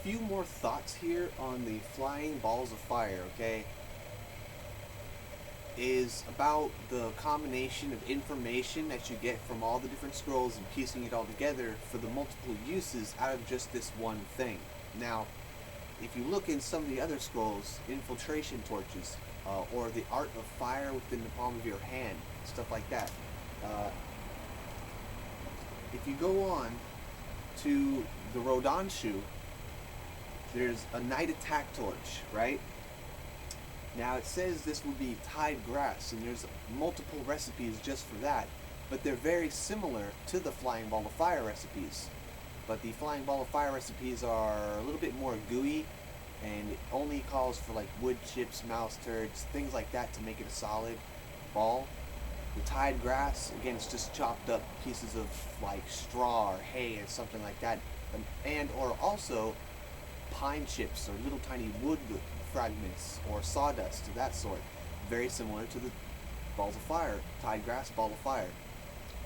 few more thoughts here on the flying balls of fire, okay? Is about the combination of information that you get from all the different scrolls and piecing it all together for the multiple uses out of just this one thing. Now, if you look in some of the other scrolls, infiltration torches, or the art of fire within the palm of your hand, stuff like that. If you go on to the Rodanshu, there's a night attack torch, right? Now it says this would be tied grass, and there's multiple recipes just for that, but they're very similar to the flying ball of fire recipes. But the flying ball of fire recipes are a little bit more gooey, and it only calls for like wood chips, mouse turds, things like that to make it a solid ball. The tied grass, again, it's just chopped up pieces of like straw or hay or something like that, and or also pine chips or little tiny wood fragments or sawdust of that sort. Very similar to the balls of fire, tied grass, ball of fire.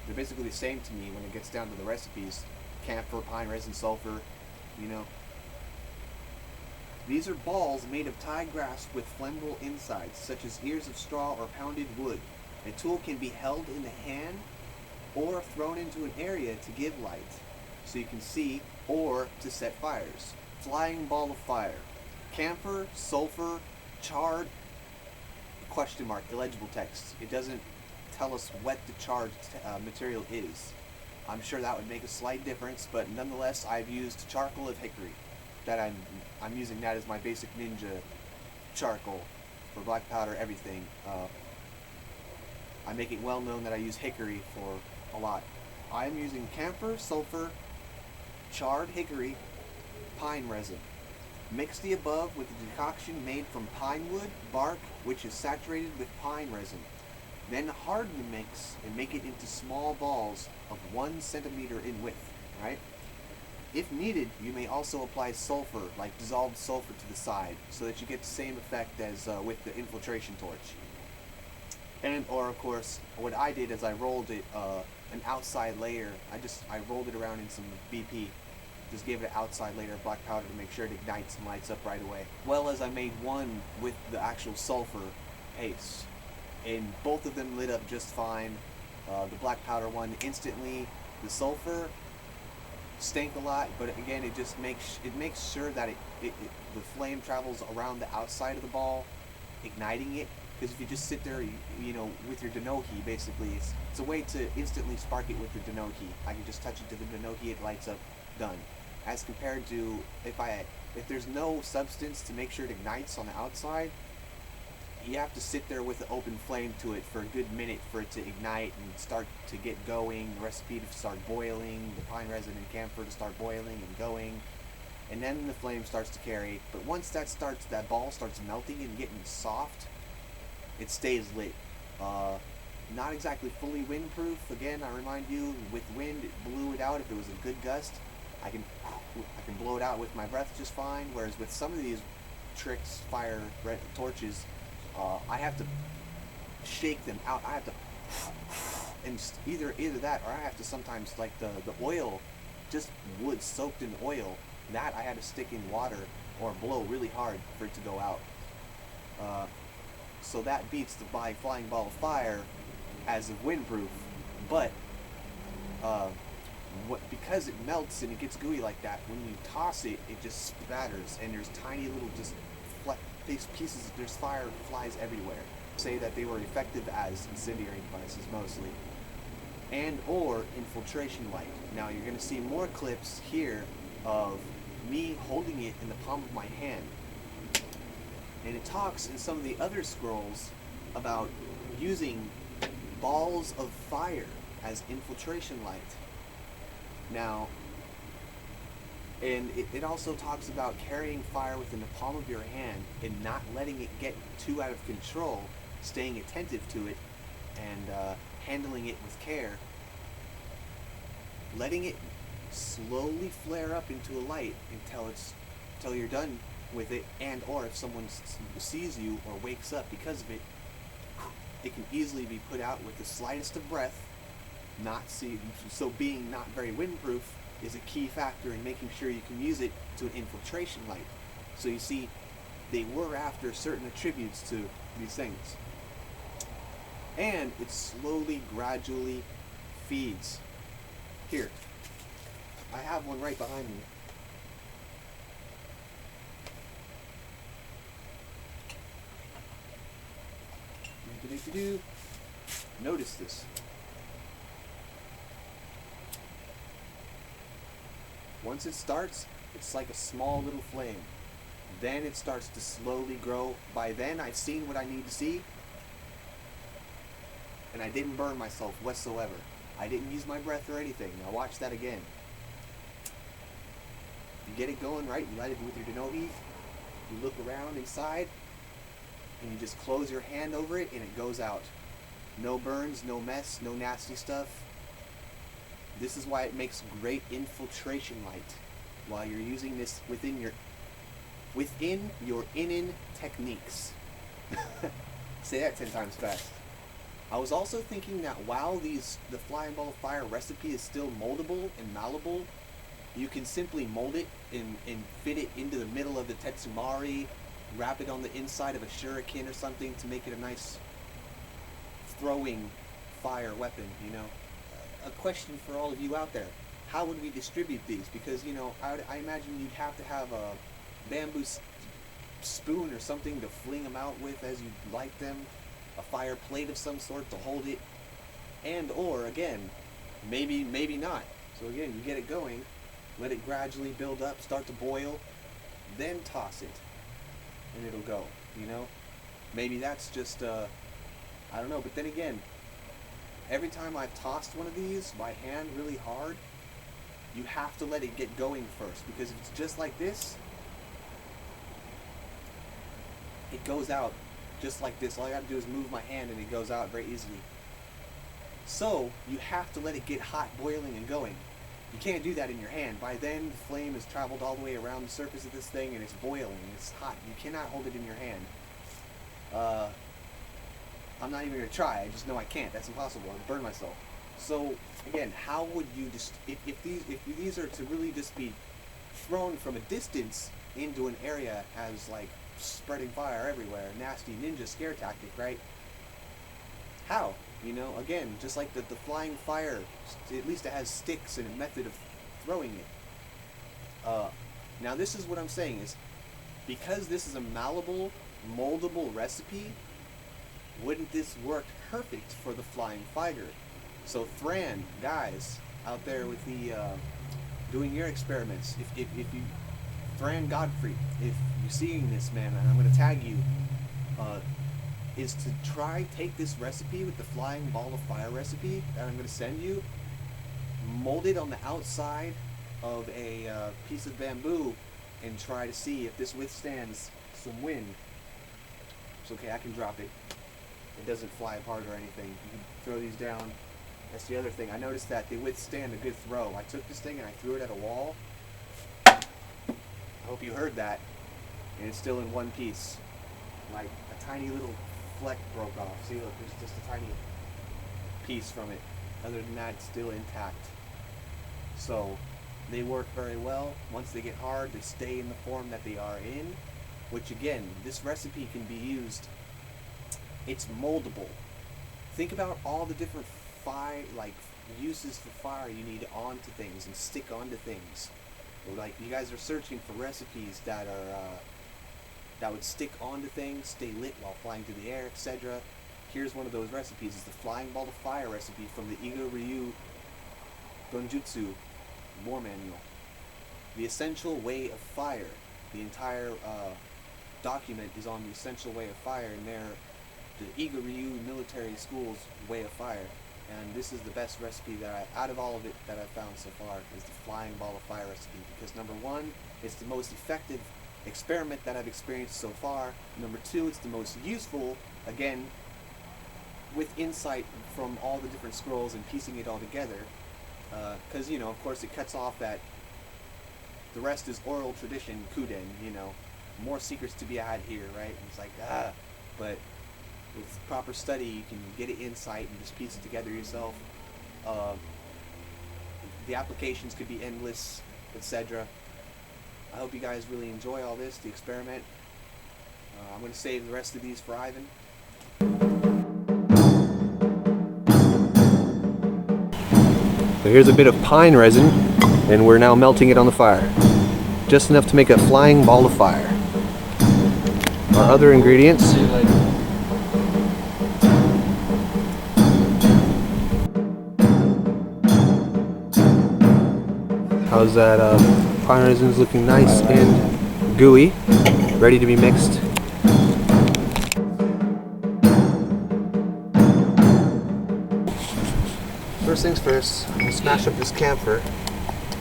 They're basically the same to me when it gets down to the recipes. Camphor, pine resin, sulfur, you know. These are balls made of tied grass with flammable insides, such as ears of straw or pounded wood. A tool can be held in the hand or thrown into an area to give light, so you can see, or to set fires. Flying ball of fire. Camphor, sulfur, charred, question mark, illegible text. It doesn't tell us what the charred material is. I'm sure that would make a slight difference, but nonetheless, I've used charcoal of hickory. That I'm using that as my basic ninja charcoal for black powder, everything. I make it well known that I use hickory for a lot. I'm using camphor, sulfur, charred hickory, pine resin. Mix the above with a decoction made from pine wood, bark, which is saturated with pine resin. Then harden the mix and make it into small balls of 1 centimeter in width, right? If needed, you may also apply sulfur, like dissolved sulfur to the side, so that you get the same effect as with the infiltration torch. And, or of course, what I did is I rolled it, an outside layer. I rolled it around in some BP. Just gave it an outside layer of black powder to make sure it ignites and lights up right away. Well, as I made one with the actual sulfur paste. And both of them lit up just fine. The black powder one instantly. The sulfur stank a lot, but again, it just makes sure that the flame travels around the outside of the ball, igniting it. Because if you just sit there, you know, with your denohi, basically, it's a way to instantly spark it with the denohi. I can just touch it to the denohi, it lights up, done. As compared to if there's no substance to make sure it ignites on the outside, you have to sit there with the open flame to it for a good minute for it to ignite and start to get going, the recipe to start boiling, the pine resin and camphor to start boiling and going, and then the flame starts to carry. But once that ball starts melting and getting soft, it stays lit. Not exactly fully windproof. Again, I remind you, with wind, it blew it out. If it was a good gust, I can blow it out with my breath just fine. Whereas with some of these tricks, fire torches, I have to shake them out. I have to, and either that, or I have to sometimes, like the oil, just wood soaked in oil, that I had to stick in water or blow really hard for it to go out. So that beats the flying ball of fire as of windproof, but because it melts and it gets gooey like that, when you toss it, it just spatters, and there's tiny little pieces. There's fire flies everywhere. Say that they were effective as incendiary devices mostly, and or infiltration light. Now you're going to see more clips here of me holding it in the palm of my hand. And it talks in some of the other scrolls about using balls of fire as infiltration light. Now, and it also talks about carrying fire within the palm of your hand and not letting it get too out of control, staying attentive to it, and handling it with care. Letting it slowly flare up into a light until you're done with it, and or if someone sees you or wakes up because of it, it can easily be put out with the slightest of breath, so being not very windproof, is a key factor in making sure you can use it to an infiltration light. So you see, they were after certain attributes to these things. And it slowly, gradually feeds. Here, I have one right behind me. Notice this. Once it starts, it's like a small little flame. Then it starts to slowly grow. By then, I've seen what I need to see. And I didn't burn myself whatsoever. I didn't use my breath or anything. Now watch that again. You get it going, right? You light it with your Denohi. You look around inside. And you just close your hand over it and it goes out. No burns, no mess, no nasty stuff. This is why it makes great infiltration light while you're using this within your in techniques. Say that 10 times fast. I was also thinking that while the flying ball of fire recipe is still moldable and malleable, you can simply mold it and fit it into the middle of the Tetsumari, wrap it on the inside of a shuriken or something to make it a nice throwing fire weapon, you know. A question for all of you out there: how would we distribute these? Because, you know, I imagine you'd have to have a bamboo spoon or something to fling them out with as you light them, a fire plate of some sort to hold it, and or again, maybe not. So again, you get it going, let it gradually build up, start to boil, then toss it, and it'll go, you know. Maybe that's just I don't know. But then again, every time I've tossed one of these by hand really hard, you have to let it get going first, because if it's just like this, it goes out just like this. All I gotta do is move my hand and it goes out very easily. So you have to let it get hot, boiling, and going. You can't do that in your hand. By then, the flame has traveled all the way around the surface of this thing and it's boiling, it's hot. You cannot hold it in your hand. I'm not even gonna try. I just know I can't. That's impossible. I'd burn myself. So again, how would you just if these are to really just be thrown from a distance into an area as like spreading fire everywhere, nasty ninja scare tactic, right? How? You know, again, just like the flying fire, at least it has sticks and a method of throwing it. Now this is what I'm saying is, because this is a malleable, moldable recipe, wouldn't this work perfect for the flying fighter? So Thran, guys, out there with the doing your experiments, if you, Thran Godfrey, if you're seeing this, man, and I'm going to tag you, is to take this recipe with the flying ball of fire recipe that I'm going to send you, mold it on the outside of a piece of bamboo, and try to see if this withstands some wind. It's okay, I can drop it. It doesn't fly apart or anything. You can throw these down. That's the other thing. I noticed that they withstand a good throw. I took this thing and I threw it at a wall. I hope you heard that. And it's still in one piece. Like a tiny little fleck broke off. See, look, there's just a tiny piece from it. Other than that, it's still intact. So they work very well. Once they get hard, they stay in the form that they are in. Which again, this recipe can be used. It's moldable. Think about all the different uses for fire you need onto things and stick onto things. Or like you guys are searching for recipes that are that would stick onto things, stay lit while flying through the air, etc. Here's one of those recipes. It's the flying ball of fire recipe from the Iga-Ryū Ninjutsu War Manual. The essential way of fire. The entire document is on the essential way of fire in there. The Iga-Ryū Military School's way of fire, and this is the best recipe that out of all of it that I've found so far is the flying ball of fire recipe, because number one, it's the most effective experiment that I've experienced so far. Number two, it's the most useful, again, with insight from all the different scrolls and piecing it all together, because you know, of course, it cuts off that the rest is oral tradition, kuden, you know, more secrets to be had here, right? And it's like but with proper study, you can get an insight and just piece it together yourself. The applications could be endless, etc. I hope you guys really enjoy all this, the experiment. I'm going to save the rest of these for Ivan. So here's a bit of pine resin, and we're now melting it on the fire. Just enough to make a flying ball of fire. Our other ingredients. How's that? Pine resin is looking nice and gooey, ready to be mixed. First things first, I'm gonna smash up this camphor.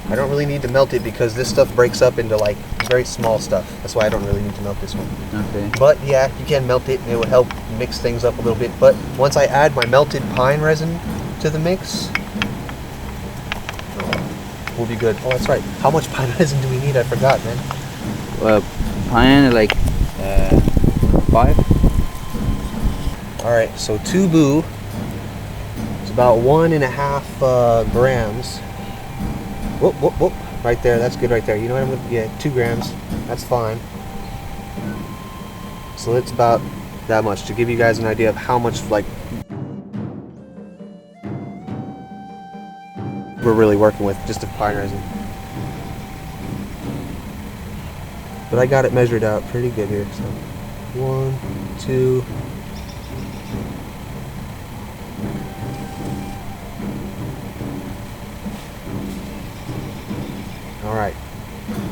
I don't really need to melt it because this stuff breaks up into like very small stuff. That's why I don't really need to melt this one. Okay. But yeah, you can melt it and it will help mix things up a little bit. But once I add my melted pine resin to the mix, we'll be good. Oh, that's right. How much pine resin do we need? I forgot, man. Pine like 5. All right, so 2 boo. It's about 1.5 grams. Whoop, whoop, whoop. Right there, that's good right there. You know what I'm gonna get? 2 grams. That's fine. So it's about that much to give you guys an idea of how much like we're really working with, just the pine resin. But I got it measured out pretty good here. So 1, 2. All right.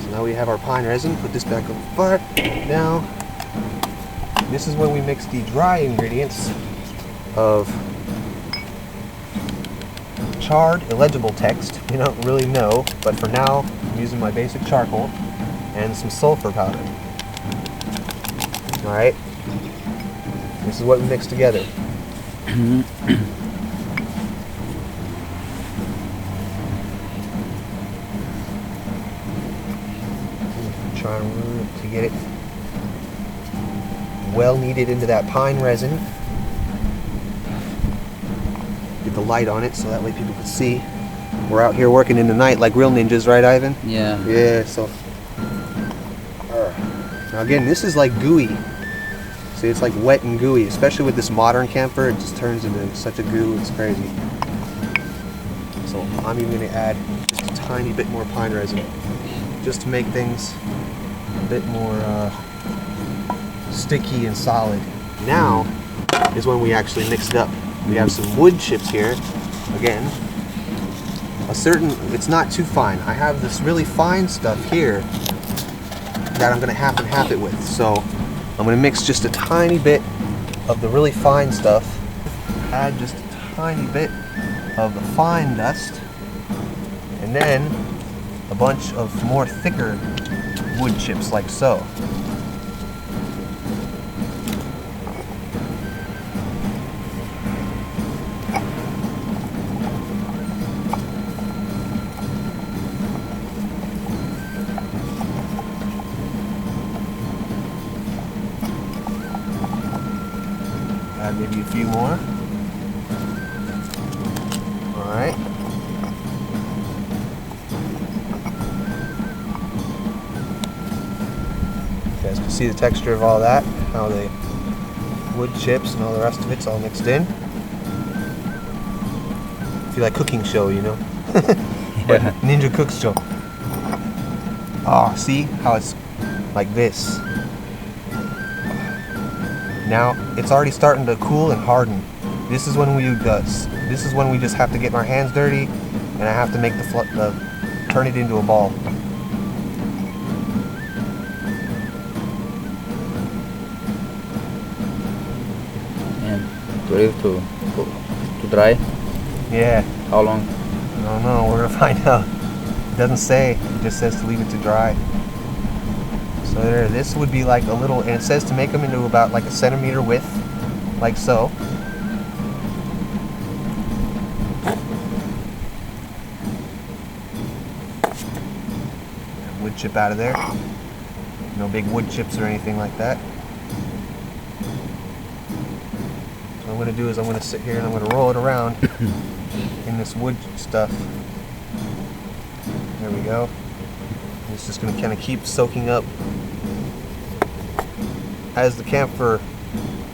So now we have our pine resin. Put this back on the fire. Now, this is when we mix the dry ingredients of charred illegible text. We don't really know, but for now I'm using my basic charcoal and some sulfur powder. Alright, this is what we mix together. Trying to get it well kneaded into that pine resin. Get the light on it so that way people can see. We're out here working in the night like real ninjas, right, Ivan? Yeah. Yeah, so. Now again, this is like gooey. See, it's like wet and gooey, especially with this modern camphor. It just turns into such a goo, it's crazy. So I'm even going to add just a tiny bit more pine resin, just to make things a bit more sticky and solid. Now is when we actually mix it up. We have some wood chips here. Again, it's not too fine. I have this really fine stuff here that I'm gonna half and half it with. So I'm gonna mix just a tiny bit of the really fine stuff, add just a tiny bit of the fine dust, and then a bunch of more thicker wood chips like so. Add maybe a few more. All right. You guys can see the texture of all that, how the wood chips and all the rest of it's all mixed in. I feel like cooking show, you know? But Ninja Cooks show. Oh, see how it's like this. Now it's already starting to cool and harden. This is when we this is when we just have to get our hands dirty, and I have to make turn it into a ball. And ready to dry? Yeah. How long? I don't know. We're gonna find out. It doesn't say. It just says to leave it to dry. So there, this would be like a little, and it says to make them into about like a centimeter width, like so. Wood chip out of there. No big wood chips or anything like that. So what I'm going to do is I'm going to sit here and I'm going to roll it around in this wood stuff. There we go. It's just going to kind of keep soaking up. As the camphor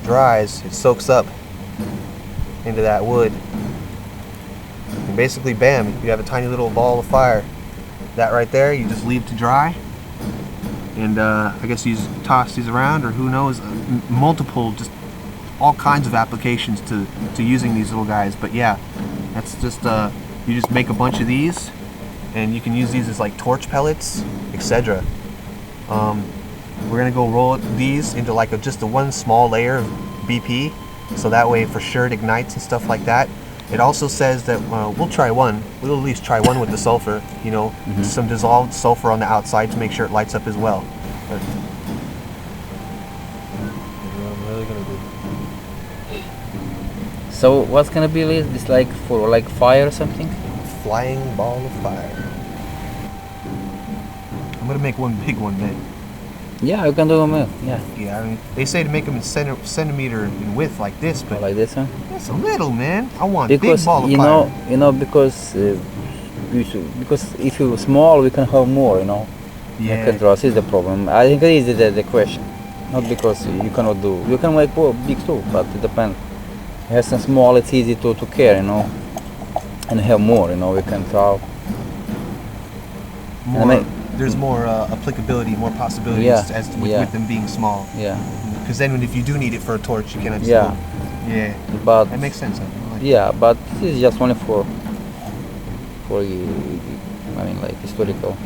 dries, it soaks up into that wood. And basically, bam, you have a tiny little ball of fire. That right there, you just leave to dry. And I guess you just toss these around, or who knows, multiple, just all kinds of applications to using these little guys. But yeah, that's just, you just make a bunch of these, and you can use these as like torch pellets, etc. We're gonna go roll these into like just a one small layer of BP, so that way for sure it ignites and stuff like that. It also says that we'll try one. We'll at least try one with the sulfur, you know, some dissolved sulfur on the outside to make sure it lights up as well. But I'm really gonna do. So what's gonna be this like for like fire or something? Flying ball of fire. I'm gonna make one big one then. Yeah, you can do them. Yeah. Yeah, I mean, they say to make them in centimeter in width like this, but Like this, huh? that's a little, man. I want Because big ball of fire. you know, because if you're small, we can have more. You know. Yeah. You can draw. This is the problem. I think this is the question. Not because you cannot do. You can make big too, but it depends. You have some small. It's easy to care. You know. And have more. You know. We can draw. More, there's more applicability, more possibilities as to, with them being small. Yeah. Because then, if you do need it for a torch, you can. Yeah. Yeah. But that makes sense. Yeah, but this is just only for I mean, like historical.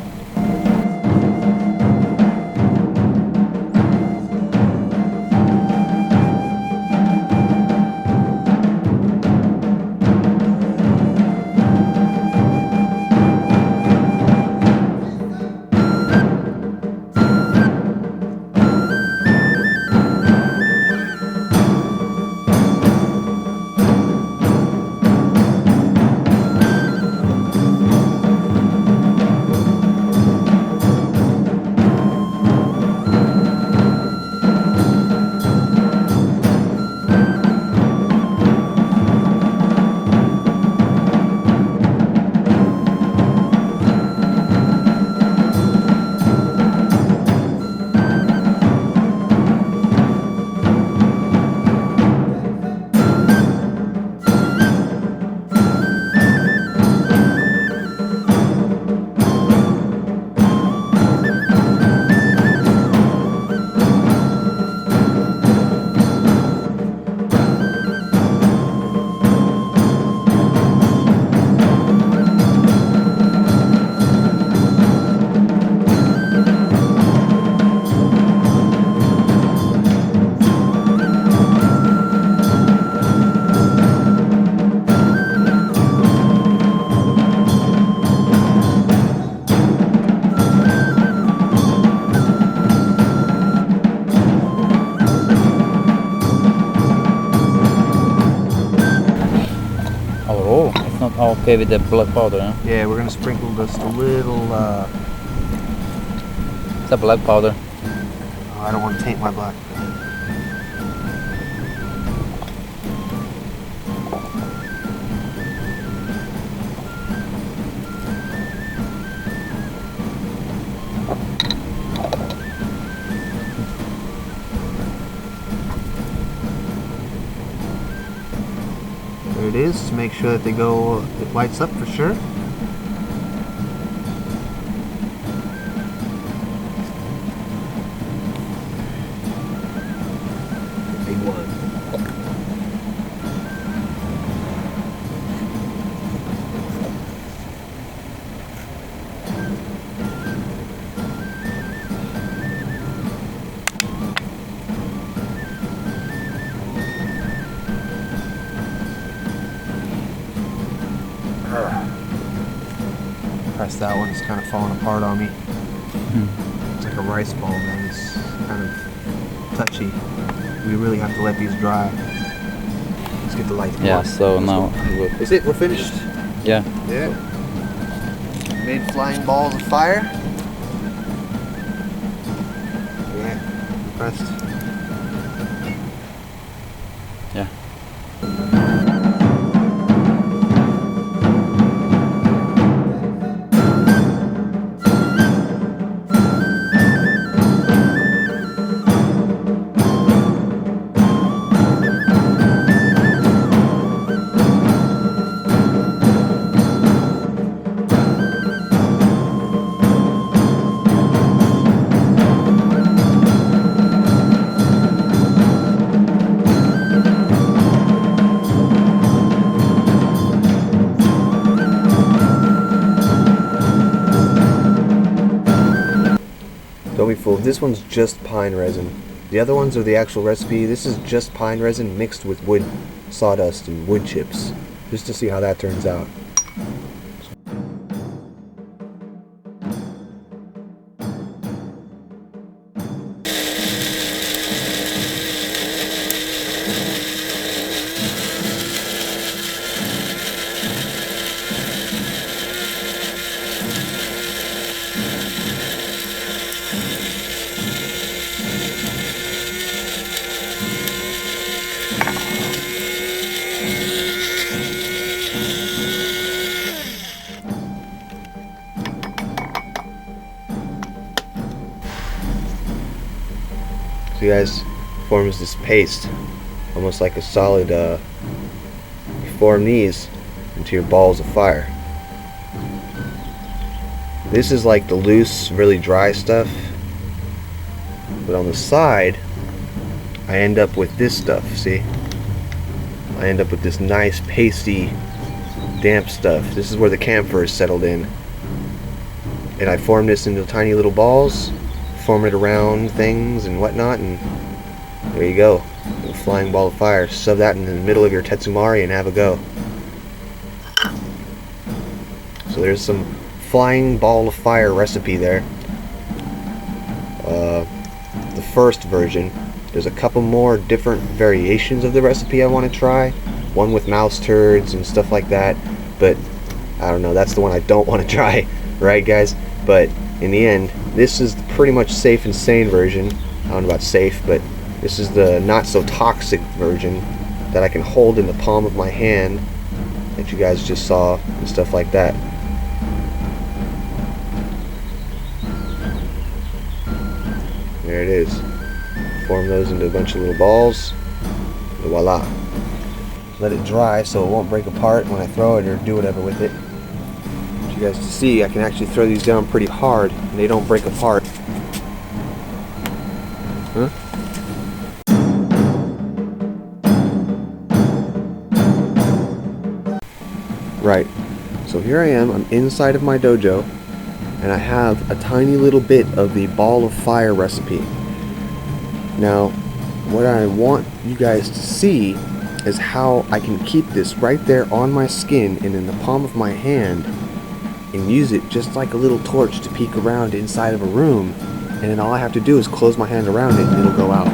Okay, with the black powder, huh? Yeah, we're gonna sprinkle just a little. It's a black powder. Oh, I don't want to taint my black. There it is, to make sure that they go, it lights up for sure. Big one. Press that one, it's kind of falling apart on me. It's like a rice ball, man. It's kind of touchy. We really have to let these dry. Let's get the lights. Yeah, so now is it? We're finished? Yeah. Yeah. Made flying balls of fire. Yeah. Pressed. Yeah. Don't be fooled. This one's just pine resin. The other ones are the actual recipe. This is just pine resin mixed with wood sawdust and wood chips. Just to see how that turns out. So you guys, forms this paste, almost like a solid, you form these into your balls of fire. This is like the loose, really dry stuff, but on the side, I end up with this stuff, see? I end up with this nice, pasty, damp stuff. This is where the camphor is settled in. And I form this into tiny little balls, form it around things and whatnot, and there you go. A flying ball of fire. Shove that in the middle of your tetsumari and have a go. So there's some flying ball of fire recipe there. The first version. There's a couple more different variations of the recipe I want to try. One with mouse turds and stuff like that. But I don't know, that's the one I don't want to try. Right, guys? But in the end, this is the pretty much safe and sane version. I don't know about safe, but this is the not so toxic version that I can hold in the palm of my hand that you guys just saw and stuff like that. There it is. Form those into a bunch of little balls. And voila. Let it dry so it won't break apart when I throw it or do whatever with it. For you guys to see, I can actually throw these down pretty hard and they don't break apart. Huh? Right. So here I am, I'm inside of my dojo, and I have a tiny little bit of the ball of fire recipe. Now, what I want you guys to see is how I can keep this right there on my skin and in the palm of my hand and use it just like a little torch to peek around inside of a room, and then all I have to do is close my hand around it and it'll go out.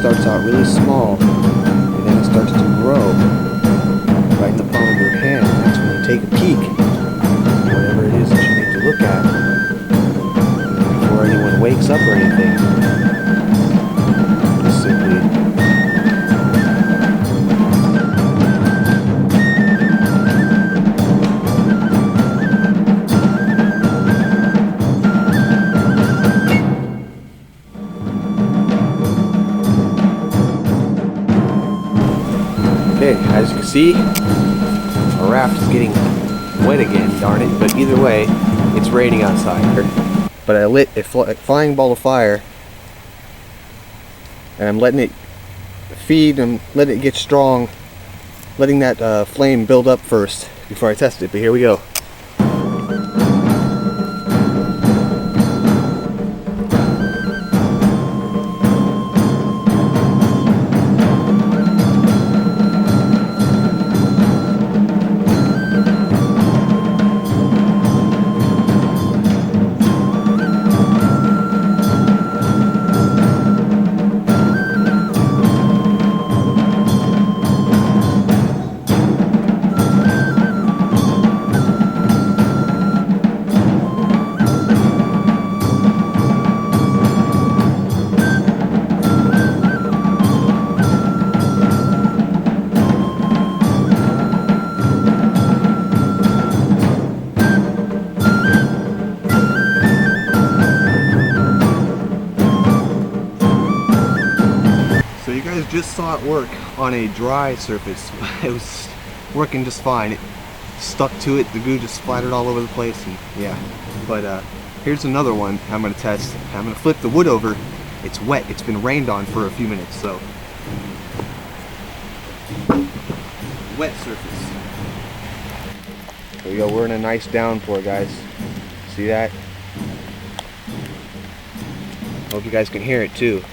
Starts out really small, and then it starts to grow right in the palm of your hand. That's when you take a peek at whatever it is that you need to look at before anyone wakes up or anything. Just simply as you can see, our raft is getting wet again, darn it, but either way, it's raining outside. But I lit a flying ball of fire, and I'm letting it feed and letting it get strong, letting that flame build up first before I test it, but here we go. guys just saw it work on a dry surface. It was working just fine. It stuck to it, the goo just splattered all over the place, and yeah. But here's another one I'm gonna test. I'm gonna flip the wood over. It's wet, it's been rained on for a few minutes, so. Wet surface. There we go, we're in a nice downpour, guys. See that? Hope you guys can hear it too.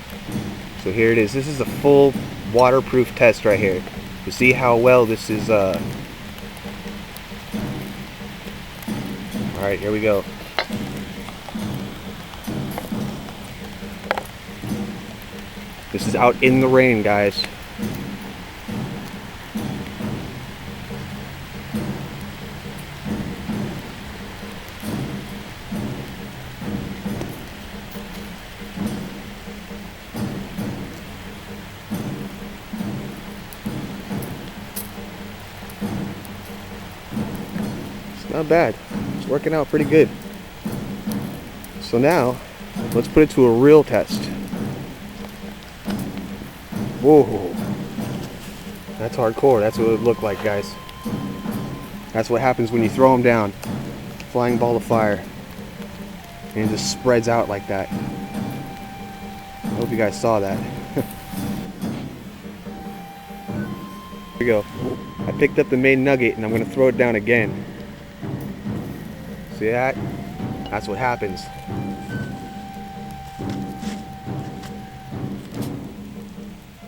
So here it is. This is a full waterproof test right here. To see how well this is Alright, here we go. This is out in the rain, guys. Not bad. It's working out pretty good. So now, let's put it to a real test. Whoa. That's hardcore. That's what it would look like, guys. That's what happens when you throw them down. Flying ball of fire. And it just spreads out like that. I hope you guys saw that. Here we go. I picked up the main nugget and I'm going to throw it down again. See that? That's what happens.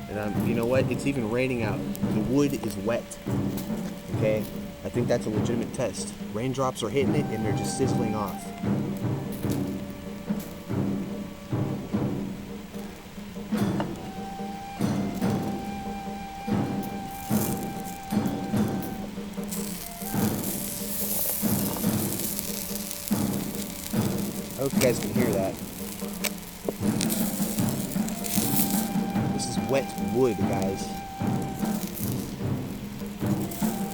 And you know what? It's even raining out. The wood is wet. Okay? I think that's a legitimate test. Raindrops are hitting it and they're just sizzling off. I hope you guys can hear that. This is wet wood, guys.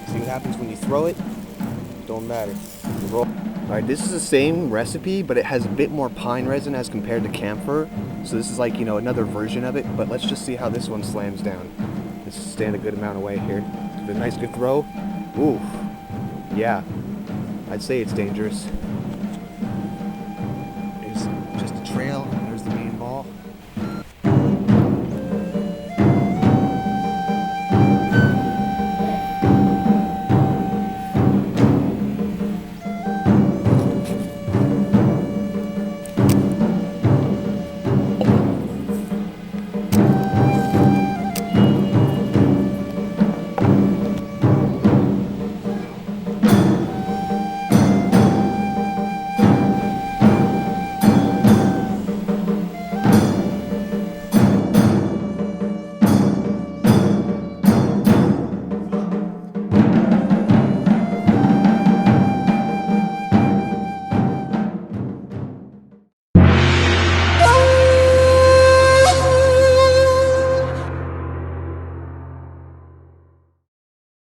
See what happens when you throw it? Don't matter. Alright, this is the same recipe, but it has a bit more pine resin as compared to camphor. So this is like, you know, another version of it, but let's just see how this one slams down. Let's stand a good amount away here. Give it a nice good throw. Ooh. Yeah. I'd say it's dangerous. Just a trail